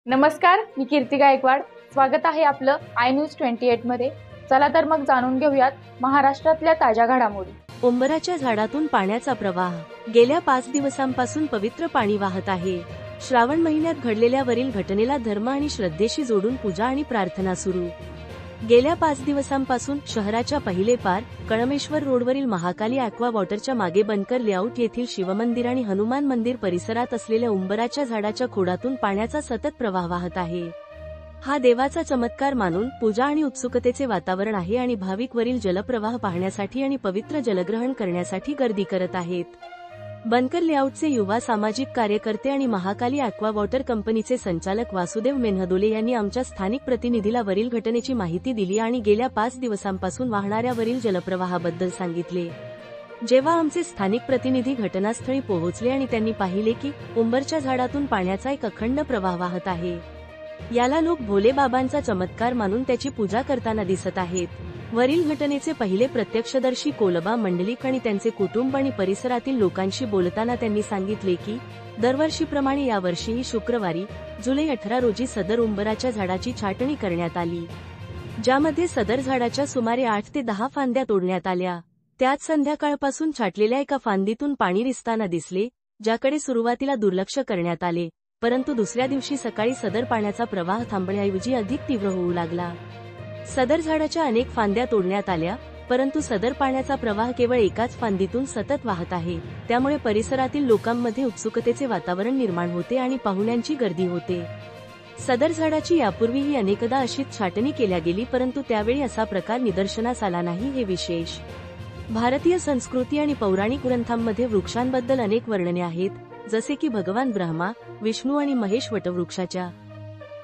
नमस्कार, मी कीर्ती गायकवाड. स्वागत आहे आपलं iNews 28 मध्ये. चला तर मग जाणून घेऊयात महाराष्ट्रातल्या ताज्या घडामोडी. उंबराच्या झाडातून पाण्याचा प्रवाह. गेल्या 5 दिवसांपासून पवित्र पाणी वाहत आहे. श्रावण महिन्यात घडलेल्या वरील घटनेला धर्म आणि श्रद्धेशी जोडून पूजा आणि प्रार्थना सुरू. गेल्या 5 दिवसांपासून शहराच्या पहिले पार कळमेश्वर रोडवरील महाकाली ॲक्वा वॉटरच्या मागे बनकर लेआउट येथील शिवमंदिर आणि हनुमान मंदिर परिसरात असलेल्या उंबराच्या झाडाच्या खोडातून पाण्याचा सतत प्रवाह वाहत आहे. हा देवाचा चमत्कार मानून पूजा आणि उत्सुकतेचे वातावरण आहे आणि भाविक वरील जलप्रवाह पाहण्यासाठी आणि पवित्र जलग्रहण करण्यासाठी गर्दी करत आहेत. बनकर लेआउटचे युवा सामाजिक कार्यकर्ते आणि महाकाली ॲक्वा वॉटर कंपनीचे संचालक वासुदेव मेन्हदोले यांनी आमच्या स्थानिक प्रतिनिधीला वरील घटनेची माहिती दिली आणि गेल्या 5 दिवसांपासून वाहणाऱ्या वरील जलप्रवाहाबद्दल सांगितले. जेव्हा आमचे स्थानिक प्रतिनिधी घटनास्थळी पोहोचले आणि त्यांनी पाहिले की उंबरच्या झाडातून पाण्याचा एक अखंड प्रवाह वाहत आहे. याला लोक भोले बाबांचा चमत्कार मानून त्याची पूजा करताना दिसत आहेत. वरील घटनेचे पहिले प्रत्यक्षदर्शी कोलबा मंडलिक आणि त्यांचे कुटुंब आणि परिसरातील लोकांशी बोलताना त्यांनी सांगितले की दरवर्षीप्रमाणे यावर्षीही शुक्रवारी जुलै 18 रोजी सदर उंबराच्या झाडाची छाटणी करण्यात आली, ज्यामध्ये सदर झाडाच्या सुमारे 8 ते 10 फांद्या तोडण्यात आल्या. त्यात संध्याकाळपासून छाटलेल्या एका फांदीतून पाणी रिसताना दिसले, ज्याकडे सुरुवातीला दुर्लक्ष करण्यात आले, परंतु दुसऱ्या दिवशी सकाळी सदर पाण्याचा प्रवाह थांबण्याऐवजी अधिक तीव्र होऊ लागला. सदर झाडाच्या अनेक फांद्या तोडण्यात आल्या, परंतु सदर पाण्याचा प्रवाह केवळ एकाच फांदीतून सतत वाहत आहे. त्यामुळे परिसरातील लोकांमध्ये उत्सुकतेचे वातावरण निर्माण होते आणि पाहुण्यांची गर्दी होते. सदर झाडाची यापूर्वीही अनेकदा अशीच छाटणी केल्या गेली, परंतु त्यावेळी असा प्रकार निदर्शनास आला नाही, हे विशेष. भारतीय संस्कृती आणि पौराणिक ग्रंथांमध्ये वृक्षांबद्दल अनेक वर्णने आहेत, जसे की भगवान ब्रह्मा, विष्णू आणि महेश वटवृक्षाच्या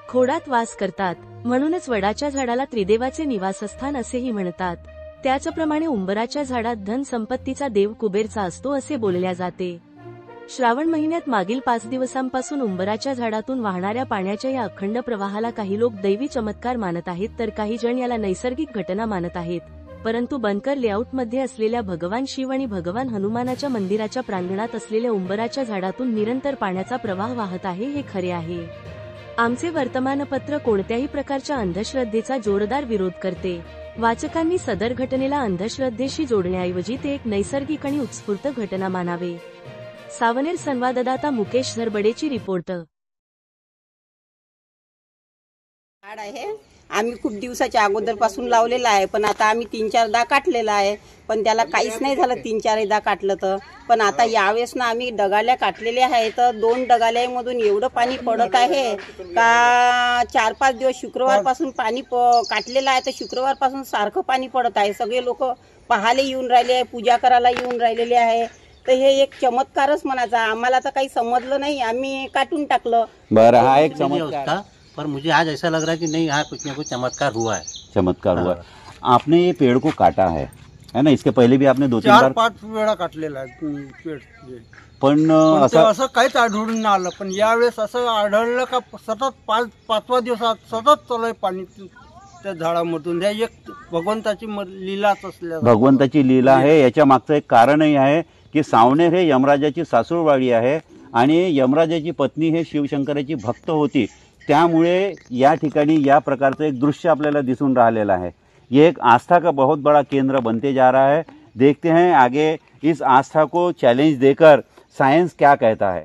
खोडात वास करतात, म्हणूनच वडाच्या झाडाला त्रिदेवाचे निवासस्थान असेही म्हणतात. त्याचप्रमाणे उंबराच्या झाडात धन संपत्तीचा देव कुबेरचा असतो असे बोलल्या जाते. श्रावण महिन्यात मागील 5 दिवसांपासून उंबराच्या झाडातून वाहणाऱ्या पाण्याच्या या अखंड प्रवाहाला काही लोक दैवी चमत्कार मानत आहेत, तर काही जण याला नैसर्गिक घटना मानत आहेत. परंतु बनकर लेआउटमध्ये असलेल्या भगवान शिव आणि भगवान हनुमानाच्या मंदिराच्या प्रांगणात असलेल्या उंबराच्या झाडातून निरंतर पाण्याचा प्रवाह वाहत आहे, हे खरे आहे. आमचे वर्तमानपत्र कोणत्याही प्रकारच्या अंधश्रद्धेचा जोरदार विरोध करते. वाचकांनी सदर घटनेला अंधश्रद्धेशी जोडण्याऐवजी ते एक नैसर्गिक आणि उत्स्फूर्त घटना मानावे. सावनेर संवाददाता मुकेश झरबडेची रिपोर्ट. झाड आहे, आम्ही खूप दिवसाच्या अगोदरपासून लावलेला आहे, पण आता आम्ही 3-4दा काटलेला आहे, पण त्याला काहीच नाही झालं. 3-4दा काटलं तर, पण आता यावेळेस ना आम्ही डगाल्या काटलेल्या आहेत, तर 2 डगाल्यामधून एवढं पाणी पडत आहे का 4-5 दिवस शुक्रवारपासून पाणी काटलेलं आहे, तर शुक्रवारपासून सारखं पाणी पडत आहे. सगळे लोक पाहायला येऊन राहिले आहे, पूजा करायला येऊन राहिलेले आहे. तर हे एक चमत्कारच म्हणायचा. आम्हाला तर काही समजलं नाही, आम्ही काटून टाकलं. बरं, हा एक चमत्कार, पर मुझे आज ऐसा लग रहा है कि नहीं, यहाँ कुछ न कुछ चमत्कार हुआ है. चमत्कार हुआ है. आपने ये पेड़ को काटा है ना? इसके पहले भी आपने 2-3 बार 4-5 वेळा काटलेला आहे पेड़. पण असं काहीच आढळून नाही आलं, पण यावेळेस असं आढळलं का सतत 5व्या दिवसात सतत चालू पाणी त्या झाडामधून. हे एक भगवंताची लीलाच असल्या, भगवंताची लीला आहे. याच्या मागचं एक कारणही आहे की सावनेर हे यमराजाची सासूरवाडी आहे आणि यमराजाची पत्नी हे शिवशंकराची भक्त होती. त्यामुळे या ठिकाणी या प्रकारचं एक दृश्य आपल्याला दिसून राहिलेलं आहे. ये एक आस्था का बहुत बड़ा केंद्र बनते जा रहा है. देखते हैं आगे इस आस्था को चैलेंज देकर साइंस क्या कहता है.